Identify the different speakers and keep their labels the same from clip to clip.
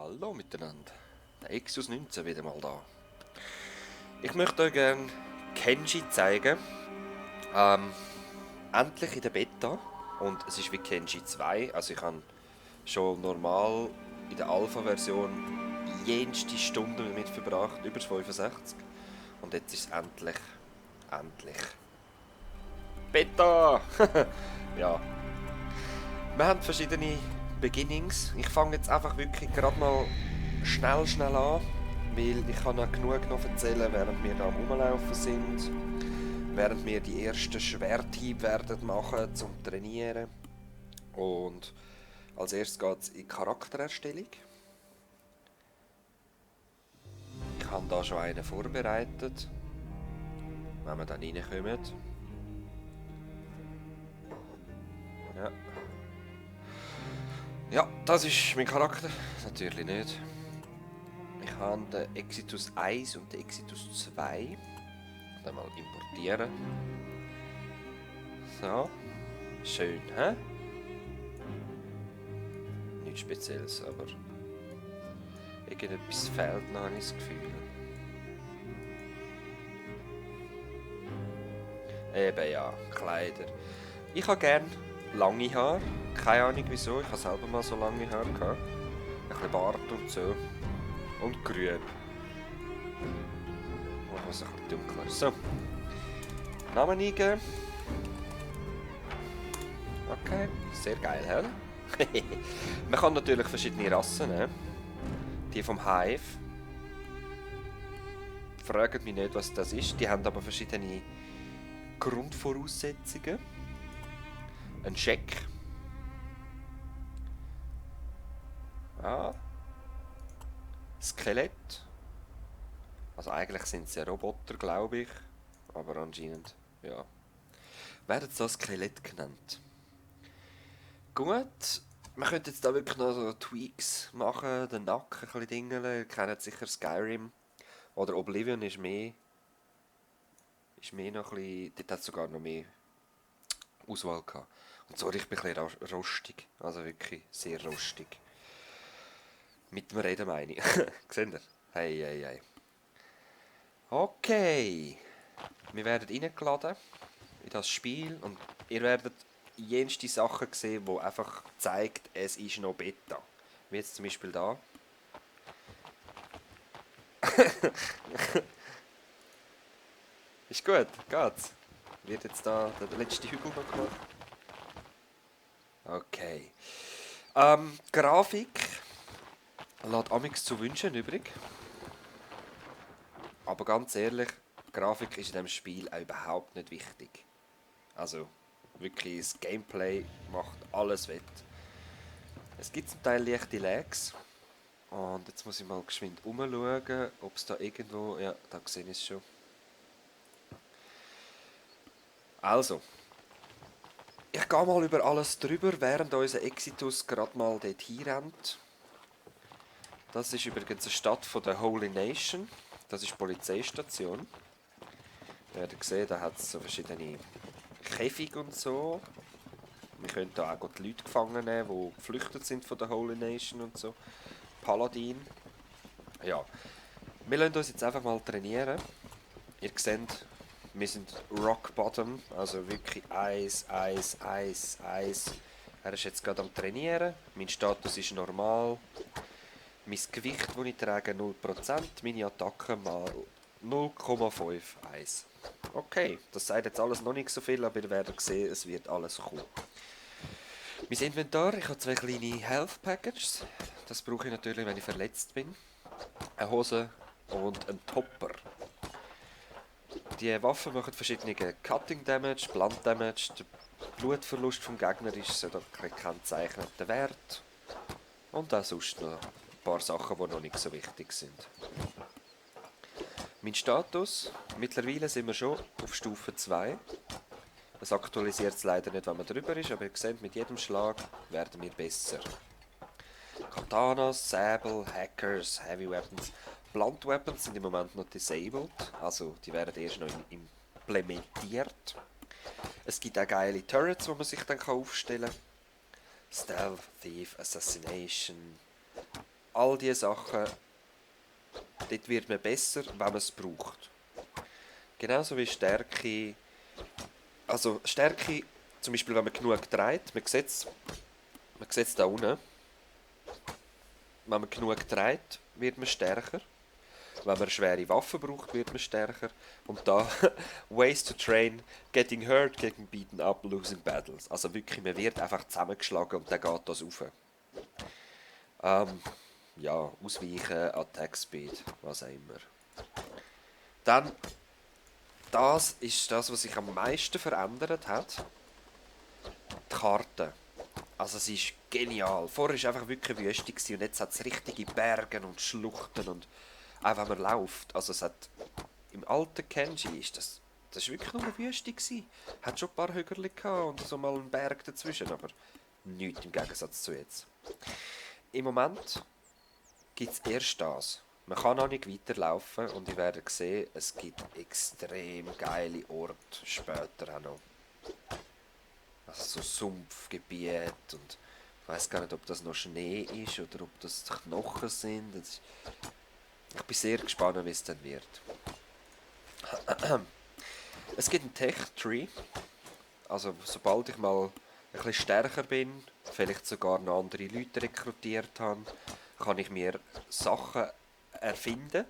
Speaker 1: Hallo miteinander, der Exus 19 wieder mal da. Ich möchte euch gerne Kenji zeigen. Endlich in der Beta. Und es ist wie Kenji 2. Also ich habe schon normal in der Alpha-Version jenste Stunden damit verbracht, über 65. Und jetzt ist es endlich Beta! Ja, wir haben verschiedene Beginnings. Ich fange jetzt einfach wirklich gerade mal schnell an, weil ich kann noch genug noch erzählen, während wir da am Rumlaufen sind. Während wir die ersten Schwerthiebe werden machen zum Trainieren. Und als erstes geht es in die Charaktererstellung. Ich habe da schon einen vorbereitet. Wenn wir dann reinkommen. Ja. Ja, das ist mein Charakter. Natürlich nicht. Ich habe den Exitus 1 und den Exitus 2. Dann mal importieren. So. Schön, hä? Nichts Spezielles, aber irgendetwas fehlt noch, habe ich das Gefühl. Eben ja, Kleider. Ich habe gerne lange Haare. Keine Ahnung wieso, ich habe selber mal so lange Haare gehabt. Ein bisschen Bart und so. Und grün. Und was ein bisschen dunkler. So. Namen eingeben. Okay, sehr geil, hä? Man kann natürlich verschiedene Rassen nehmen. Die vom Hive. Fragt mich nicht, was das ist. Die haben aber verschiedene Grundvoraussetzungen. Ein Check. Ja. Skelett. Also eigentlich sind sie ja Roboter, glaube ich. Aber anscheinend, ja. Werden so Skelett genannt. Gut. Man könnte jetzt da wirklich noch so Tweaks machen, den Nacken ein bisschen dingeln. Ihr kennt sicher Skyrim. Oder Oblivion ist mehr noch ein bisschen, dort hat es sogar noch mehr Auswahl gehabt. Und so, ich bin ein bisschen rostig. Also wirklich sehr rostig. Mit dem Reden meine ich. Seht ihr? Hey, hey, hey. Okay. Wir werden reingeladen in das Spiel und ihr werdet jenste Sachen sehen, die einfach zeigt, es ist noch Beta. Wie jetzt zum Beispiel da. Ist gut, geht's. Wird jetzt da der letzte Hügel noch gemacht? Okay. Grafik lässt amix zu wünschen übrig. Aber ganz ehrlich, Grafik ist in diesem Spiel auch überhaupt nicht wichtig. Also, wirklich, das Gameplay macht alles wett. Es gibt zum Teil leichte Lags. Und jetzt muss ich mal geschwind umschauen, ob es da irgendwo... Ja, da sehe ich es schon. Also, ich gehe mal über alles drüber, während unser Exitus gerade mal dort hinrennt. Das ist übrigens eine Stadt von der Holy Nation. Das ist die Polizeistation. Ihr werdet sehen, da hat es so verschiedene Käfige und so. Wir können hier auch die Leute gefangen nehmen, die geflüchtet sind von der Holy Nation und so. Paladin. Ja. Wir lassen uns jetzt einfach mal trainieren. Ihr seht, wir sind Rock Bottom, also wirklich Eis. Er ist jetzt gerade am Trainieren. Mein Status ist normal. Mein Gewicht, das ich trage, 0%. Meine Attacke mal 0,51. Okay, das sagt jetzt alles noch nicht so viel, aber ihr werdet sehen, es wird alles kommen. Mein Inventar, ich habe 2 kleine Health Packages. Das brauche ich natürlich, wenn ich verletzt bin. Eine Hose und einen Topper. Die Waffen machen verschiedene Cutting Damage, Blunt Damage. Der Blutverlust vom Gegner ist so der gekennzeichnete Wert. Und auch sonst noch ein paar Sachen, die noch nicht so wichtig sind. Mein Status, mittlerweile sind wir schon auf Stufe 2. Das aktualisiert es leider nicht, wenn man drüber ist, aber ihr seht, mit jedem Schlag werden wir besser. Katanas, Säbel, Hackers, Heavy Weapons. Blunt Weapons sind im Moment noch disabled, also die werden erst noch implementiert. Es gibt auch geile Turrets, die man sich dann aufstellen kann. Stealth, Thief, Assassination. all diese Sachen, dort wird man besser, wenn man es braucht. Genauso wie Stärke. Also Stärke, zum Beispiel wenn man genug dreht, man sieht es da unten, wenn man genug dreht, wird man stärker. Wenn man schwere Waffen braucht, wird man stärker. Und da, Ways to train, getting hurt, getting beaten up, losing battles. Also wirklich, man wird einfach zusammengeschlagen und dann geht das rauf. Ja, ausweichen, Attack Speed, was auch immer. Dann, das ist das, was sich am meisten verändert hat. Die Karte. Also sie ist genial. Vorher war einfach wirklich eine Wüste und jetzt hat es richtige Berge und Schluchten und auch wenn man läuft. Also es hat, im alten Kenji ist das ist wirklich nur eine Wüste gewesen. Hat schon ein paar Hügel gehabt und so mal einen Berg dazwischen, aber nichts im Gegensatz zu jetzt. Im Moment gibt es erst das. Man kann noch nicht weiterlaufen und ich werde sehen, es gibt extrem geile Orte später auch noch. Also so Sumpfgebiet und ich weiß gar nicht, ob das noch Schnee ist oder ob das Knochen sind. Ich bin sehr gespannt, wie es dann wird. Es gibt einen Tech-Tree. Also sobald ich mal ein bisschen stärker bin, vielleicht sogar noch andere Leute rekrutiert habe, kann ich mir Sachen erfinden.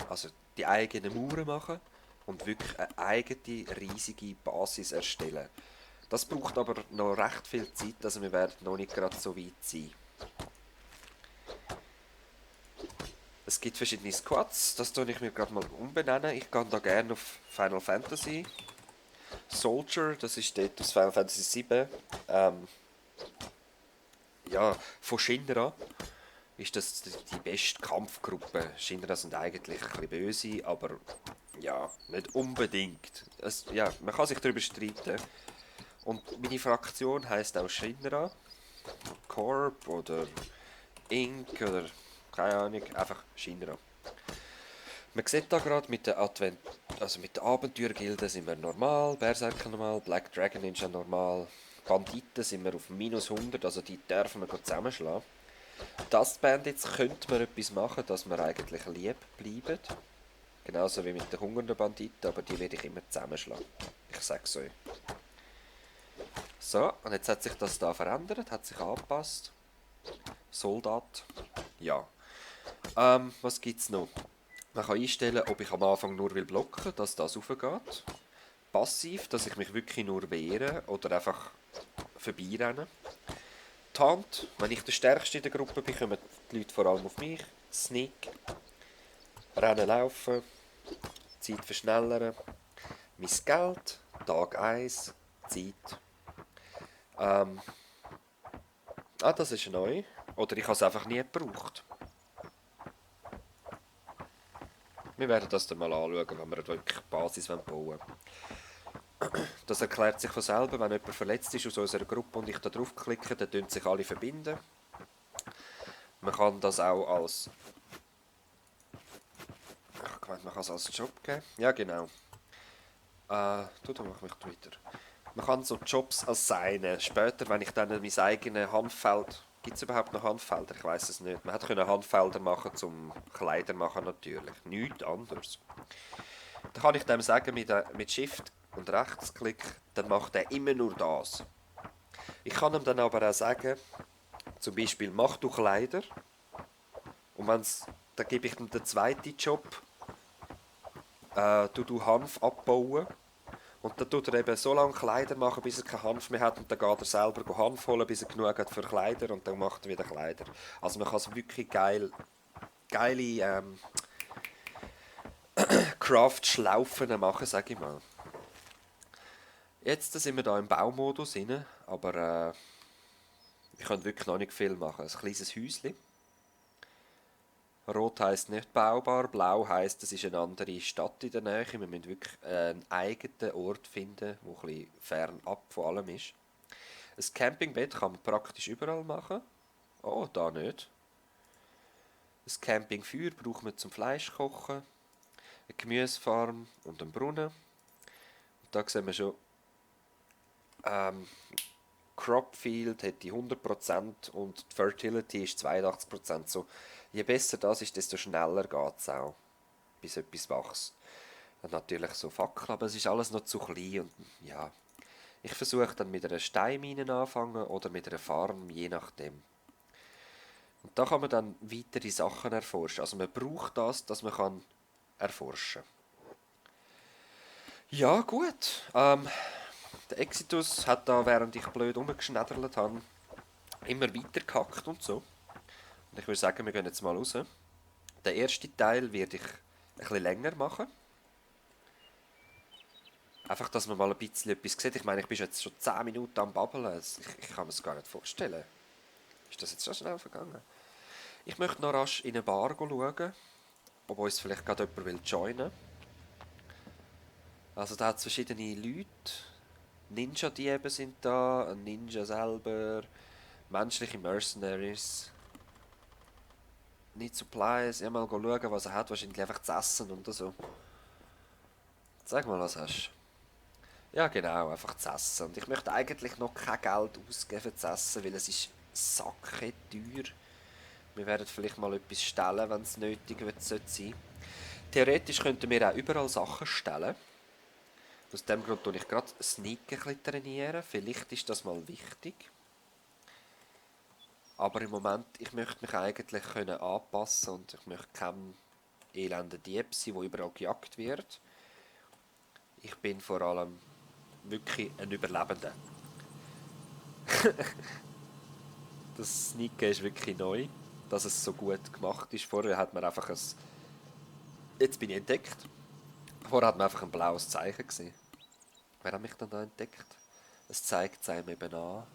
Speaker 1: Also die eigenen Mauern machen und wirklich eine eigene riesige Basis erstellen. Das braucht aber noch recht viel Zeit, also wir werden noch nicht gerade so weit sein. Es gibt verschiedene Squads, das tue ich mir gerade mal umbenennen. Ich gehe da gerne auf Final Fantasy. Soldier, das ist dort aus Final Fantasy 7. Ja, von Shinra ist das die beste Kampfgruppe. Shinra sind eigentlich ein bisschen böse, aber ja, nicht unbedingt. Ja, man kann sich darüber streiten. Und meine Fraktion heisst auch Shinra, Corp oder Inc. oder keine Ahnung, einfach Shinra. Man sieht da gerade mit der mit der Abenteuergilde sind wir normal, Berserker normal, Black Dragon Ninja normal, Banditen sind wir auf minus 100, also die dürfen wir zusammenschlagen. Dust Bandits könnte man etwas machen, dass wir eigentlich lieb bleiben. Genauso wie mit den hungernden Banditen, aber die werde ich immer zusammenschlagen. Ich sag's euch. So, und jetzt hat sich das da verändert, hat sich angepasst. Soldat. Ja. Was gibt's noch? Man kann einstellen, ob ich am Anfang nur will blocken, dass das raufgeht. Passiv, dass ich mich wirklich nur wehre oder einfach vorbeirenne. Taunt, wenn ich der Stärkste in der Gruppe bin, kommen die Leute vor allem auf mich. Sneak. Rennen, laufen. Zeit verschnellern. Mein Geld. Tag 1. Zeit. Das ist neu. Oder ich habe es einfach nie gebraucht. Wir werden das dann mal anschauen, wenn wir wirklich Basis bauen wollen. Das erklärt sich von selber, wenn jemand verletzt ist aus unserer Gruppe und ich da draufklicke, dann verbinden sich alle verbinden. Man kann das auch als... Ich meine, man kann es als Job geben. Ja, genau. Mach mich weiter. Man kann so Jobs assignen. Später, wenn ich dann mein eigenes Handfeld... Gibt es überhaupt noch Handfelder? Ich weiß es nicht. Man hätte Handfelder machen zum Kleider machen natürlich. Nichts anderes. Dann kann ich dem sagen, mit Shift und Rechtsklick, dann macht er immer nur das. Ich kann ihm dann aber auch sagen, zum Beispiel, mach du Kleider. Und dann gebe ich ihm den zweiten Job, du Hanf abbauen. Und dann tut er eben so lange Kleider machen, bis er keinen Hanf mehr hat. Und dann geht er selber Hanf holen, bis er genug hat für Kleider. Und dann macht er wieder Kleider. Also man kann es wirklich geile Craft-Schlaufen machen, sage ich mal. Jetzt sind wir hier im Baumodus rein, aber ich kann wirklich noch nicht viel machen. Ein kleines Häuschen. Rot heisst nicht baubar, blau heisst, es ist eine andere Stadt in der Nähe. Wir müssen wirklich einen eigenen Ort finden, der ein bisschen fernab von allem ist. Ein Campingbett kann man praktisch überall machen. Oh, da nicht. Ein Campingfeuer braucht man zum Fleisch kochen. Eine Gemüsefarm und einen Brunnen. Und da sehen wir schon, Crop Field hätte 100% und die Fertility ist 82%. So, je besser das ist, desto schneller geht es auch, bis etwas wächst. Und natürlich so Fackeln, aber es ist alles noch zu klein und ja. Ich versuche dann mit einer Steinmine anfangen oder mit einer Farm, je nachdem. Und da kann man dann weitere Sachen erforschen. Also man braucht das, dass man kann erforschen kann. Ja, gut. Der Exitus hat da, während ich blöd rumgeschneddert habe, immer weiter gehackt und so. Und ich würde sagen, wir gehen jetzt mal raus. Den ersten Teil werde ich ein bisschen länger machen. Einfach, dass man mal ein bisschen etwas sieht. Ich meine, ich bin jetzt schon 10 Minuten am Babbeln. Ich kann mir das gar nicht vorstellen. Ist das jetzt so schnell vergangen? Ich möchte noch rasch in eine Bar schauen, ob uns vielleicht gerade jemand will joinen. Also da hat es verschiedene Leute. Ninja-Diebe sind da, ein Ninja selber, menschliche Mercenaries. Nicht Supplies, ja mal schauen, was er hat, wahrscheinlich einfach zu essen oder so. Sag mal, was hast du? Ja genau, einfach zu essen. Und ich möchte eigentlich noch kein Geld ausgeben für zu essen, weil es ist sacketeuer. Wir werden vielleicht mal etwas stellen, wenn es nötig wird, sein. Theoretisch könnten wir auch überall Sachen stellen. Aus dem Grund tue ich gerade Sneak ein bisschen trainieren. Vielleicht ist das mal wichtig. Aber im Moment, ich möchte mich eigentlich können anpassen und ich möchte kein elender Dieb sein, der überall gejagt wird. Ich bin vor allem wirklich ein Überlebender. Das Sneaken ist wirklich neu, dass es so gut gemacht ist. Vorher hat man einfach ein... Jetzt bin ich entdeckt. Vorher hat man einfach ein blaues Zeichen gesehen. Wer hat mich dann da entdeckt? Es zeigt es einem eben an.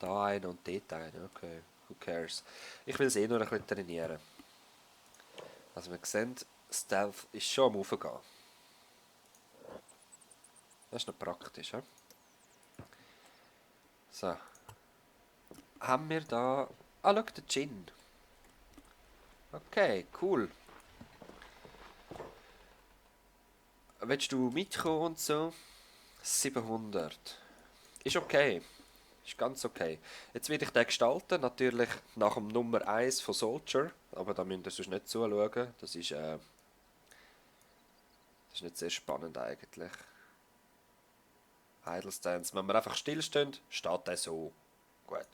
Speaker 1: Da einer und dort einer, okay. Who cares? Ich will es eh nur ein bisschen trainieren. Also wir sehen, Stealth ist schon am Aufgehen. Das ist noch praktisch, he? So. Haben wir da... Ah, schau, der Gin. Okay, cool. Willst du mitkommen und so? 700. Ist okay. Ist ganz okay. Jetzt werde ich den gestalten, natürlich nach dem Nummer 1 von Soldier. Aber da müsst ihr sonst nicht zuschauen. Das ist nicht sehr spannend eigentlich. Idle Stance. Wenn wir einfach stillstehen, steht der so. Gut.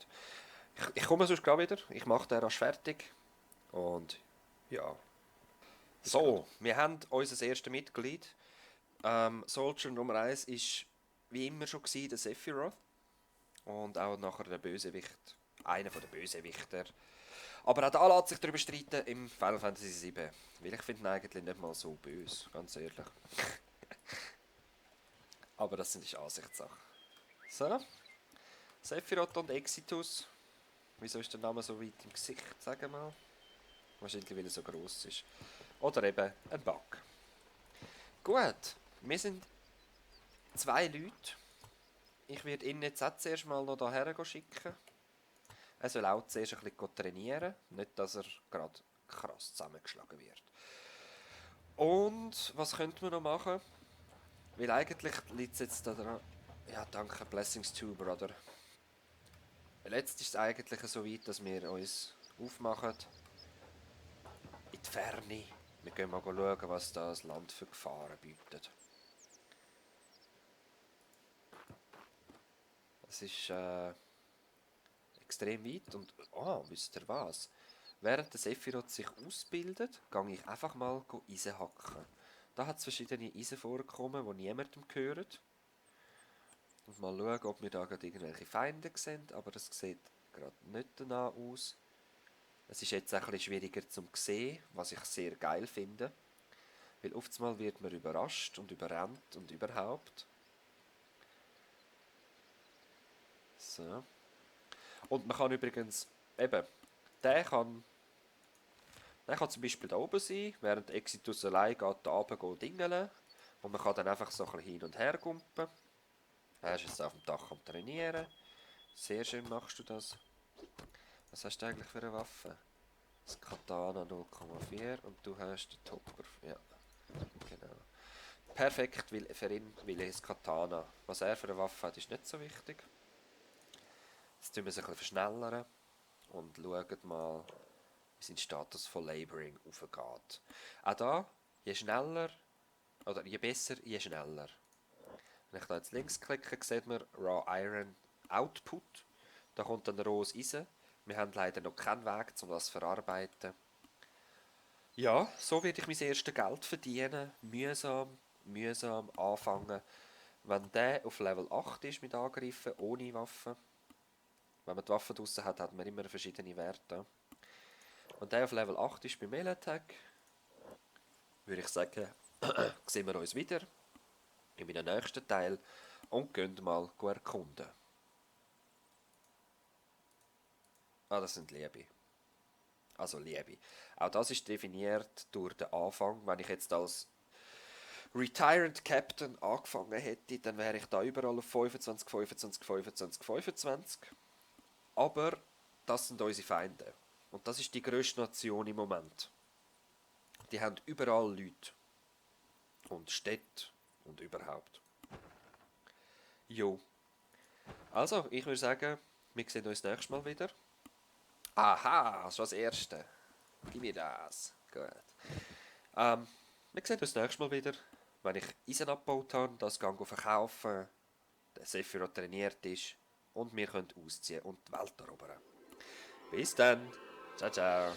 Speaker 1: Ich komme sonst gerade wieder. Ich mache den rasch fertig. Und ja. So, wir haben unser erstes Mitglied. Soldier Nummer 1 ist wie immer schon gewesen, der Sephiroth. Und auch nachher der Bösewicht. Einer der Bösewichter. Aber auch da lässt sich darüber streiten im Final Fantasy VII. Weil ich finde ihn eigentlich nicht mal so böse, ganz ehrlich. Aber das ist Ansichtssache. So, Sephiroth und Exitus. Wieso ist der Name so weit im Gesicht, sagen wir mal? Wahrscheinlich, weil er so gross ist. Oder eben ein Bug. Gut, wir sind 2 Leute. Ich werde ihn jetzt auch zuerst mal noch hierher schicken. Er soll auch zuerst ein bisschen trainieren. Nicht, dass er gerade krass zusammengeschlagen wird. Und was könnten wir noch machen? Weil eigentlich liegt es jetzt da dran. Ja, danke, Blessings to, Brother. Weil jetzt ist es eigentlich so weit, dass wir uns aufmachen in die Ferne. Wir gehen mal schauen, was das Land für Gefahren bietet. Es ist extrem weit und... Oh, wisst ihr was? Während der Sephiroth sich ausbildet, gehe ich einfach mal Eisen hacken. Da hat es verschiedene Eisen vorgekommen, die niemandem gehören. Und mal schauen, ob wir da gerade irgendwelche Feinde sehen, aber das sieht gerade nicht danach aus. Es ist jetzt ein bisschen schwieriger zum sehen, was ich sehr geil finde. Weil oftmals wird man überrascht und überrannt und überhaupt. So. Und man kann übrigens, eben, der kann, der kann zum Beispiel da oben sein, während Exitus allein geht da oben dingeln. Und man kann dann einfach so ein bisschen hin und her gumpen. Er ist jetzt auf dem Dach am Trainieren. Sehr schön machst du das. Was hast du eigentlich für eine Waffe? Das Katana 0,4 und du hast den Topper. Ja, genau. perfekt für ihn, weil er ist Katana. Was er für eine Waffe hat, ist nicht so wichtig. Jetzt tun wir es ein bisschen verschnellern und schauen mal, wie sein Status von Laboring aufgeht. Auch da, je schneller, oder je besser, je schneller. Wenn ich da jetzt links klicke, sieht man Raw Iron Output. Da kommt dann rohes Eisen. Wir haben leider noch keinen Weg, um das zu verarbeiten. Ja, so werde ich mein erstes Geld verdienen. Mühsam, mühsam anfangen. Wenn der auf Level 8 ist mit Angriffen, ohne Waffen. Wenn man die Waffe draussen hat, hat man immer verschiedene Werte. Wenn der auf Level 8 ist bei Melee Attack, würde ich sagen, sehen wir uns wieder in meinem nächsten Teil und gehen mal erkunden. Ah, das sind Liebe. Also Liebe. Auch das ist definiert durch den Anfang. Wenn ich jetzt als Retired Captain angefangen hätte, dann wäre ich da überall auf 25, 25, 25, 25. Aber das sind unsere Feinde. Und das ist die grösste Nation im Moment. Die haben überall Leute. Und Städte und überhaupt. Jo. Also, ich würde sagen, wir sehen uns nächstes Mal wieder. Aha, schon das Erste. Gib mir das. Gut. Wir sehen uns nächstes Mal wieder, wenn ich Eisen abgebaut habe, das Gang verkaufen, der Sephiroth trainiert ist und wir können ausziehen und die Welt erobern. Bis dann. Ciao, ciao.